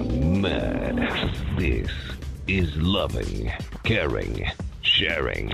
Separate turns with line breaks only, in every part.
Gone Mad. This is Loving, Caring, Sharing.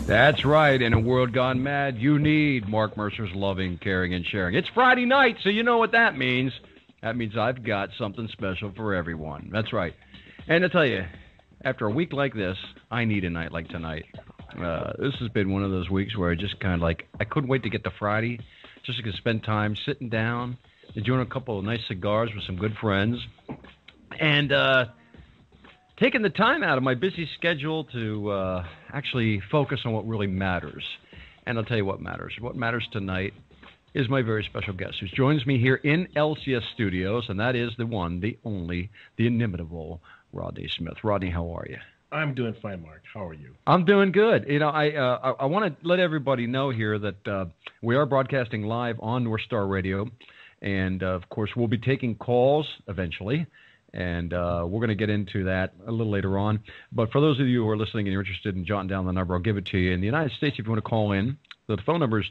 That's right. In a world gone mad, you need Mark Mercer's Loving, Caring, and Sharing. It's Friday night, so you know what that means. That means I've got something special for everyone. That's right. And I tell you, after a week like this, I need a night like tonight. This has been one of those weeks where I just kind of like, I couldn't wait to get to Friday, just to spend time sitting down, enjoying a couple of nice cigars with some good friends, and taking the time out of my busy schedule to actually focus on what really matters. And I'll tell you what matters. What matters tonight is my very special guest who joins me here in LCS Studios, and that is the one, the only, the inimitable Rodney Smith. Rodney, how are you?
I'm doing fine, Mark. How are you?
I'm doing good. You know, I want to let everybody know here that we are broadcasting live on North Star Radio, and of course we'll be taking calls eventually. And we're going to get into that a little later on. But for those of you who are listening and you're interested in jotting down the number, I'll give it to you. In the United States, if you want to call in, the phone number is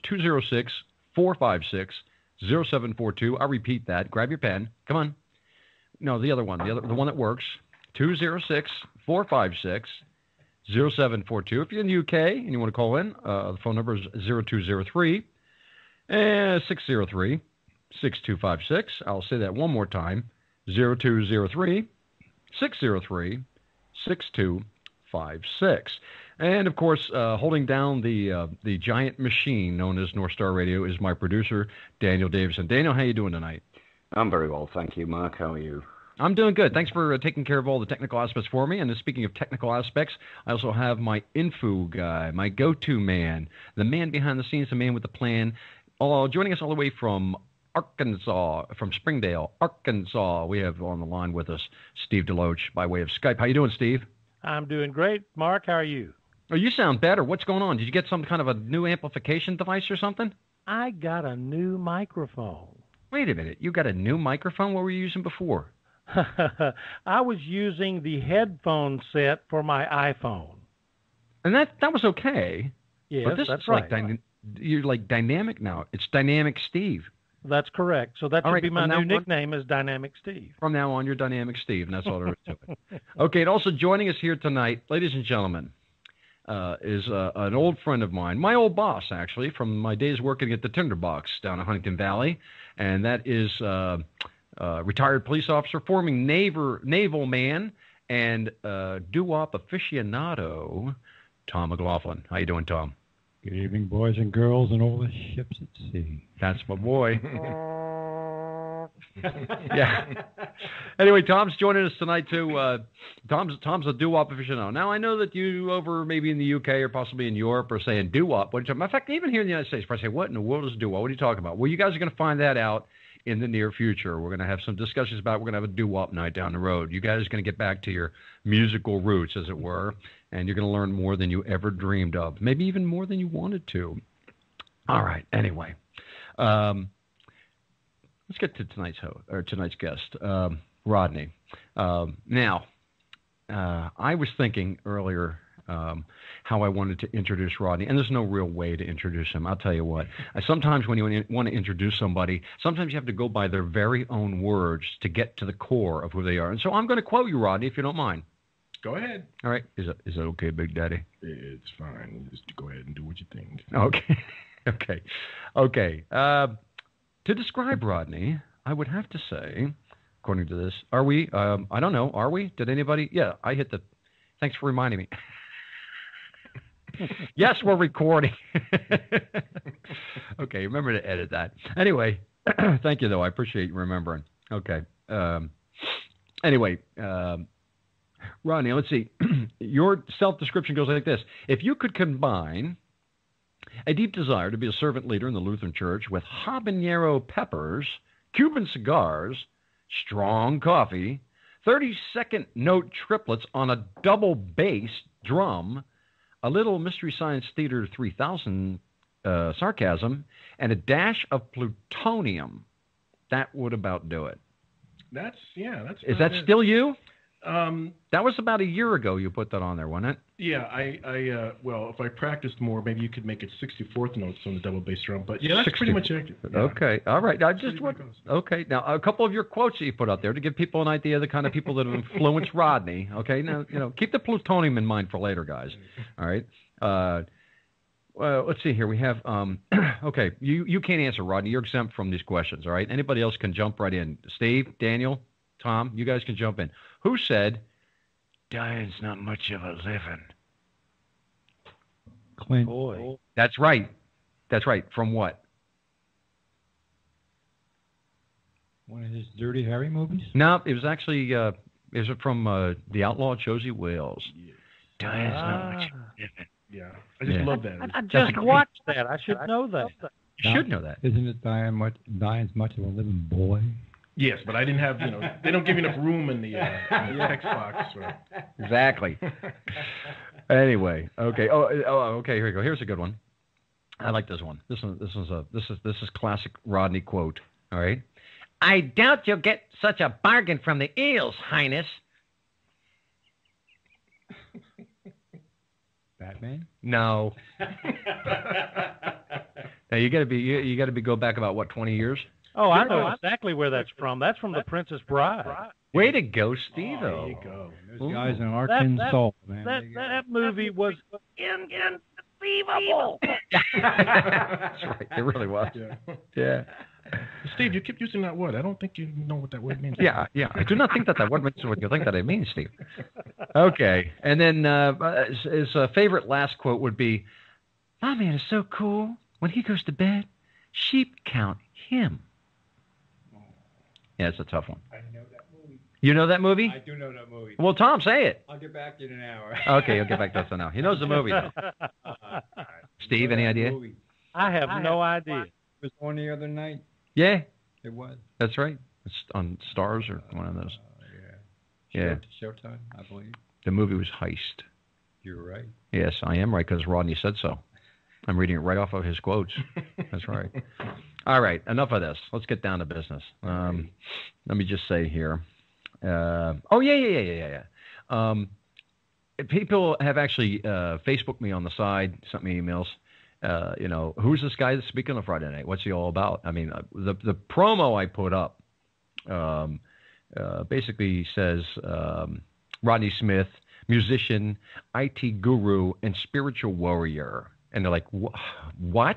206-456-0742. I'll repeat that. Grab your pen. Come on. No, the other one, the one that works. 206-456-0742. If you're in the UK and you want to call in, the phone number is 0203 603 6256. I'll say that one more time. 0203 603 6256. And, of course, holding down the giant machine known as North Star Radio is my producer, Daniel Davison. Daniel, how you doing tonight?
I'm very well, thank you, Mark. How are you?
I'm doing good. Thanks for taking care of all the technical aspects for me. And speaking of technical aspects, I also have my info guy, my go-to man, the man behind the scenes, the man with the plan, joining us all the way from Arkansas, from Springdale, Arkansas. We have on the line with us Steve Deloach by way of Skype. How you doing, Steve?
I'm doing great. Mark, how are you?
Oh, you sound better. What's going on? Did you get some kind of a new amplification device or something?
I got a new microphone.
Wait a minute. You got a new microphone? What were you using before?
I was using the headphone set for my iPhone.
And that was okay.
Yes,
but this
that's
is
right.
Like you're like dynamic now. It's Dynamic Steve.
That's correct. So that should be my new nickname is Dynamic Steve.
From now on, you're Dynamic Steve, and that's all there is to it. Okay, and also joining us here tonight, ladies and gentlemen, is an old friend of mine, my old boss, actually, from my days working at the Tinderbox down in Huntington Valley, and that is retired police officer, former naval man, and doo-wop aficionado, Tom McLaughlin. How you doing, Tom?
Good evening, boys and girls, and all the ships at sea.
That's my boy. Yeah. Anyway, Tom's joining us tonight too. Tom's a doo-wop aficionado. Now I know that you over maybe in the UK or possibly in Europe are saying doo-wop. In fact, even here in the United States, I say, "What in the world is doo-wop? What are you talking about?" Well, you guys are going to find that out in the near future. We're going to have some discussions about it. We're going to have a doo-wop night down the road. You guys are going to get back to your musical roots, as it were, and you're going to learn more than you ever dreamed of, maybe even more than you wanted to. All right. Anyway, let's get to tonight's guest, Rodney. Now, I was thinking earlier how I wanted to introduce Rodney, and there's no real way to introduce him. I'll tell you what. Sometimes when you want to introduce somebody, sometimes you have to go by their very own words to get to the core of who they are. And so I'm going to quote you, Rodney, if you don't mind.
Go ahead.
All right. Is that okay, Big Daddy?
It's fine. Just go ahead and do what you think.
Okay. Okay. To describe Rodney, I would have to say, according to this, are we? I don't know. Are we? Did anybody? Yeah, I hit the. Thanks for reminding me. Yes, we're recording. Okay, remember to edit that. Anyway, thank you, though. I appreciate you remembering. Okay. Anyway, Rodney, let's see. Your self-description goes like this. If you could combine a deep desire to be a servant leader in the Lutheran Church with habanero peppers, Cuban cigars, strong coffee, 30-second note triplets on a double bass drum, a little Mystery Science Theater 3000 sarcasm, and a dash of plutonium. That would about do it.
That's
Is that still you?
Um,
That was about a year ago you put that on there, wasn't it?
yeah, well, if I practiced more, maybe you could make it 64th notes on the double bass drum. But yeah, that's pretty much accurate. Yeah.
Okay, all right. I just
Pretty
want.
close.
Okay, now a couple of your quotes that you put out there to give people an idea of the kind of people that have influenced Rodney. Okay, now keep the plutonium in mind for later, guys. All right. Well, let's see here. We have. Okay, you can't answer, Rodney. You're exempt from these questions. All right. Anybody else can jump right in. Steve, Daniel, Tom, you guys can jump in. Who said, "Dying's not much of a living"?
Clint.
Boy.
That's right. That's right. From what?
One of his Dirty Harry movies?
No, it was actually. Is it from the outlaw Josie Wales?
Yes.
Dying's not much of a living.
Yeah, I just love that.
I just watched that. I should know that.
You should know that.
Isn't it Dying's much of a living boy?
Yes, but I didn't have, they don't give you enough room in the text box.
Exactly. Anyway, okay. Okay. Here we go. Here's a good one. I like this one. This is classic Rodney quote. All right. I doubt you'll get such a bargain from the eels, Highness.
Batman?
No. Now you got to be go back about what 20 years.
Oh, I know exactly where that's from. That's from The Princess Bride.
Way to go, Steve-O.
There you go.
Those guys in Arkansas, man.
That movie was inconceivable.
That's right. It really was. Yeah.
Steve, you keep using that word. I don't think you know what that word means.
Yeah. I do not think that word means what you think that it means, Steve. Okay. And then his favorite last quote would be, "My man is so cool. When he goes to bed, sheep count him." Yeah, it's a tough one.
I know that movie.
You know that movie?
I do know that movie.
Well, Tom, say it.
I'll get back to you in an hour.
Okay, he'll get back to us now. He knows the movie, though. Steve, any idea?
I have no idea.
It was on the other night.
Yeah,
It was.
that's right. It's on Stars or one of those. Yeah.
Showtime, I believe.
The movie was Heist.
You're right.
Yes, I am right because Rodney said so. I'm reading it right off of his quotes. That's right. All right, enough of this. Let's get down to business. Let me just say here. Yeah. People have actually Facebooked me on the side, sent me emails. Who's this guy that's speaking on Friday night? What's he all about? I mean, the promo I put up basically says Rodney Smith, musician, IT guru, and spiritual warrior. And they're like, what?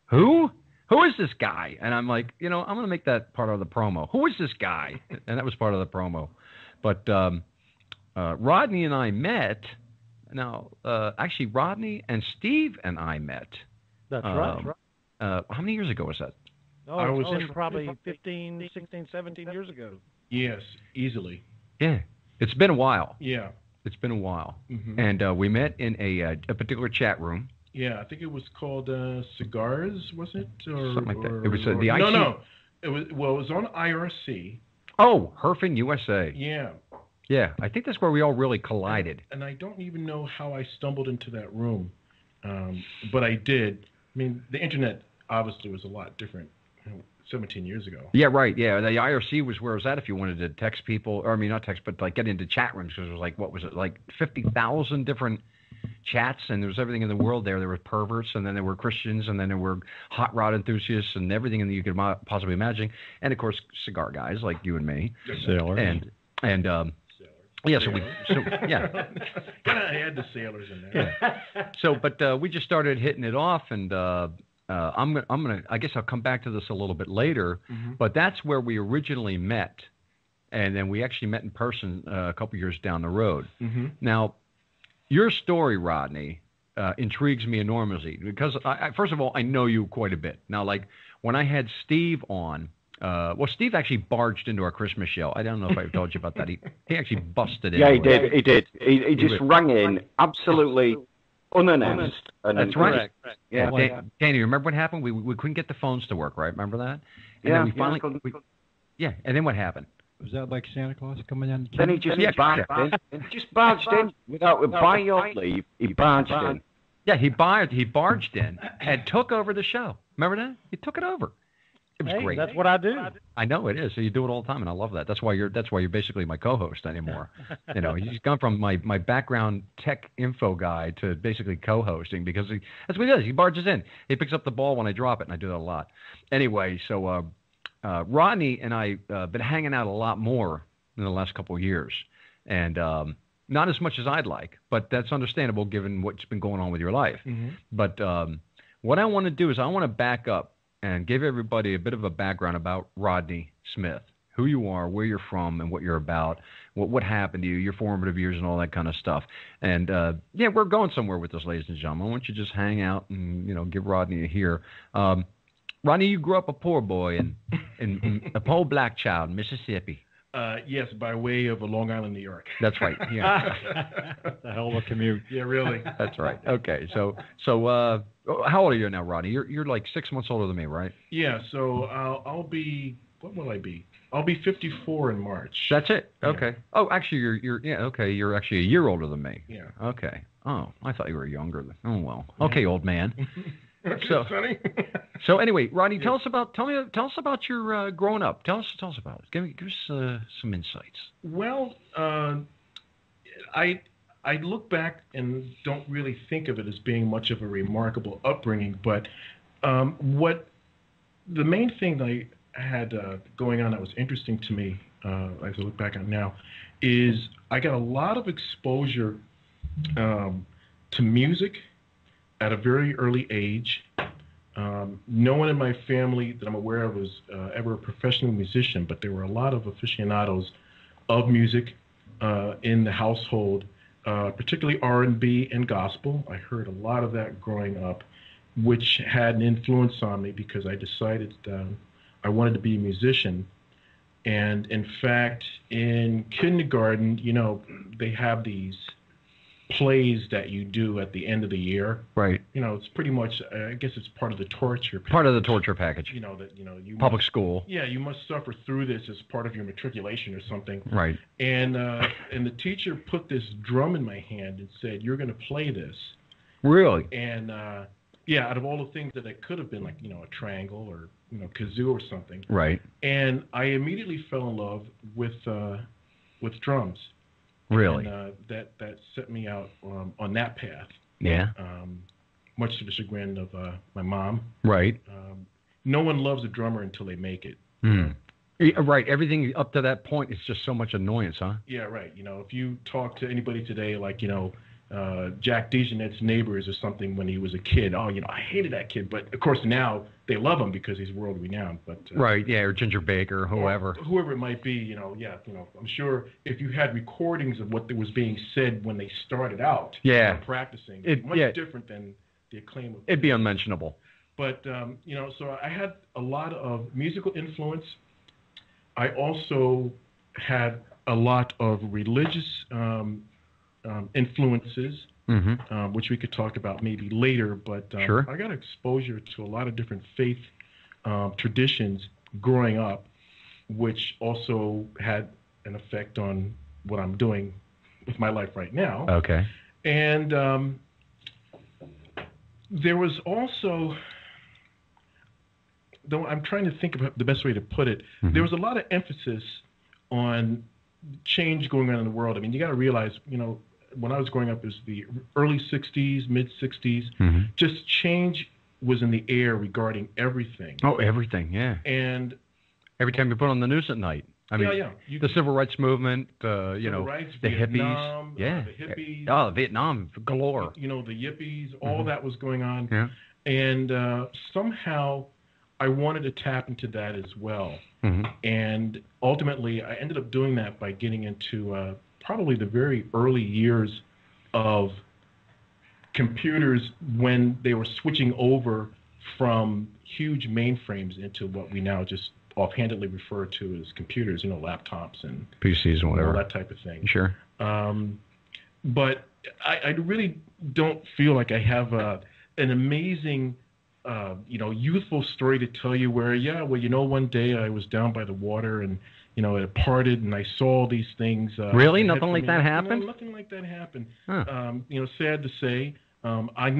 Who? Who is this guy? And I'm like, I'm going to make that part of the promo. Who is this guy? And that was part of the promo. But Rodney and I met. Now, actually, Rodney and Steve and I met.
That's right.
How many years ago was that?
Oh,
I was
probably 15, 16, 17 years ago.
Yes, easily.
Yeah. It's been a while.
Yeah.
It's been a while.
Mm-hmm.
And we met in a particular chat room.
Yeah, I think it was called Cigars, was it? Or,
Something like that.
or-
It was
or-
the IT.
No. It was on IRC.
Oh, Herfin, USA.
Yeah.
Yeah, I think that's where we all really collided.
And I don't even know how I stumbled into that room, but I did. I mean, the internet obviously was a lot different 17 years ago.
Yeah, right. Yeah, the IRC was where it was at if you wanted to text people, or I mean, not text, but like get into chat rooms because it was like, what was it, like 50,000 different chats, and there was everything in the world there. There were perverts, and then there were Christians, and then there were hot rod enthusiasts, and everything that you could possibly imagine, and of course cigar guys like you and me,
Sailors.
and yeah,
Kind of had the sailors in there.
Yeah. So, but we just started hitting it off, and I'm gonna. I guess I'll come back to this a little bit later, but that's where we originally met, and then we actually met in person a couple years down the road.
Mm-hmm.
Now, your story, Rodney, intrigues me enormously because, first of all, I know you quite a bit. Now, like when I had Steve on. Steve actually barged into our Christmas show. I don't know if I've told you about that. He actually busted in.
Yeah, he did. He did. He just rang in absolutely unannounced. And
That's right.
Yeah.
Danny, remember what happened? We couldn't get the phones to work, right? Remember that? And
Yeah.
then we finally, and then what happened?
Was that like Santa Claus coming down the
Then he just barged in. He just barged in without, by your leave, he barged in.
Yeah, he barged in and took over the show. Remember that? He took it over. It was great.
That's what I do.
I know it is. So you do it all the time, and I love that. That's why you're basically my co-host anymore. You know, he's gone from my background tech info guy to basically co-hosting because that's what he does. He barges in. He picks up the ball when I drop it, and I do that a lot. Anyway, so Rodney and I been hanging out a lot more in the last couple of years, and not as much as I'd like, but that's understandable given what's been going on with your life.
Mm-hmm.
But what I want to do is I want to back up and give everybody a bit of a background about Rodney Smith, who you are, where you're from, and what you're about, what happened to you, your formative years, and all that kind of stuff. And, yeah, we're going somewhere with this, ladies and gentlemen. I want you to just hang out and, you know, give Rodney a hear. Rodney, you grew up a poor boy in a poor black child in Mississippi.
Yes, by way of Long Island, New York.
That's right. Yeah.
A hell of a commute.
Yeah, really.
That's right. Okay. So how old are you now, Rodney? You're like 6 months older than me, right?
Yeah. So I'll be. What will I be? I'll be 54 in March.
That's it.
Yeah.
Okay. Oh, actually, you're yeah. Okay, you're actually a year older than me.
Yeah.
Okay. Oh, I thought you were younger. Oh well. Okay, old man. So,
Sonny.
so anyway, Rodney, tell us about your growing up. Tell us about it. Give us some insights.
Well, I look back and don't really think of it as being much of a remarkable upbringing, but what the main thing that I had going on that was interesting to me, as I look back on it now, is I got a lot of exposure to music at a very early age. No one in my family that I'm aware of was ever a professional musician, but there were a lot of aficionados of music in the household, particularly R&B and gospel. I heard a lot of that growing up, which had an influence on me because I decided I wanted to be a musician. And in fact, in kindergarten, you know, they have these plays that you do at the end of the year.
Right.
You know, it's pretty much, I guess it's part of the torture.
Part of the torture package.
You know, that, you know, you
Public
must,
school.
Yeah, you must suffer through this as part of your matriculation or something.
Right.
And the teacher put this drum in my hand and said, "You're going to play this."
Really?
And yeah, out of all the things that it could have been, like, you know, a triangle or, you know, kazoo or something.
Right.
And I immediately fell in love with drums.
Really?
And that set me out on that path.
Yeah.
Much to the chagrin of my mom.
Right.
No one loves a drummer until they make it.
Mm. Right. Everything up to that point is just so much annoyance, huh?
Yeah, right. You know, if you talk to anybody today, like, you know, Jack DeJohnette's neighbors or something when he was a kid, oh, you know, I hated that kid. But, of course, now they love him because he's world-renowned. But
right, yeah, or Ginger Baker, or whoever.
Or whoever it might be, you know, yeah, you know, I'm sure if you had recordings of what was being said when they started out,
yeah,
you know, practicing, it's much different than the acclaim of
it'd be unmentionable.
But, you know, so I had a lot of musical influence. I also had a lot of religious influences, which we could talk about maybe later, but
sure.
I got exposure to a lot of different faith traditions growing up, which also had an effect on what I'm doing with my life right now.
Okay.
And there was also, though I'm trying to think of the best way to put it, there was a lot of emphasis on change going on in the world. I mean, you got to realize, you know, when I was growing up, it was the early 60s, mid 60s, just change was in the air regarding everything.
Oh, everything, yeah.
And
every time you put on the news at night. I mean, the civil rights movement, you know,
rights,
the
Vietnam,
hippies.
The hippies.
Oh, Vietnam galore.
You know, the yippies, all that was going on.
Yeah.
And somehow I wanted to tap into that as well. And ultimately, I ended up doing that by getting into probably the very early years of computers when they were switching over from huge mainframes into what we now just offhandedly refer to as computers, you know, laptops and
PCs and whatever.
All that type of thing.
Sure.
But I really don't feel like I have an amazing, you know, youthful story to tell you where, yeah, well, you know, one day I was down by the water and, you know, it parted and I saw these things.
Really? Nothing like that happened?
No, nothing like that happened.
Huh.
You know, sad to say. I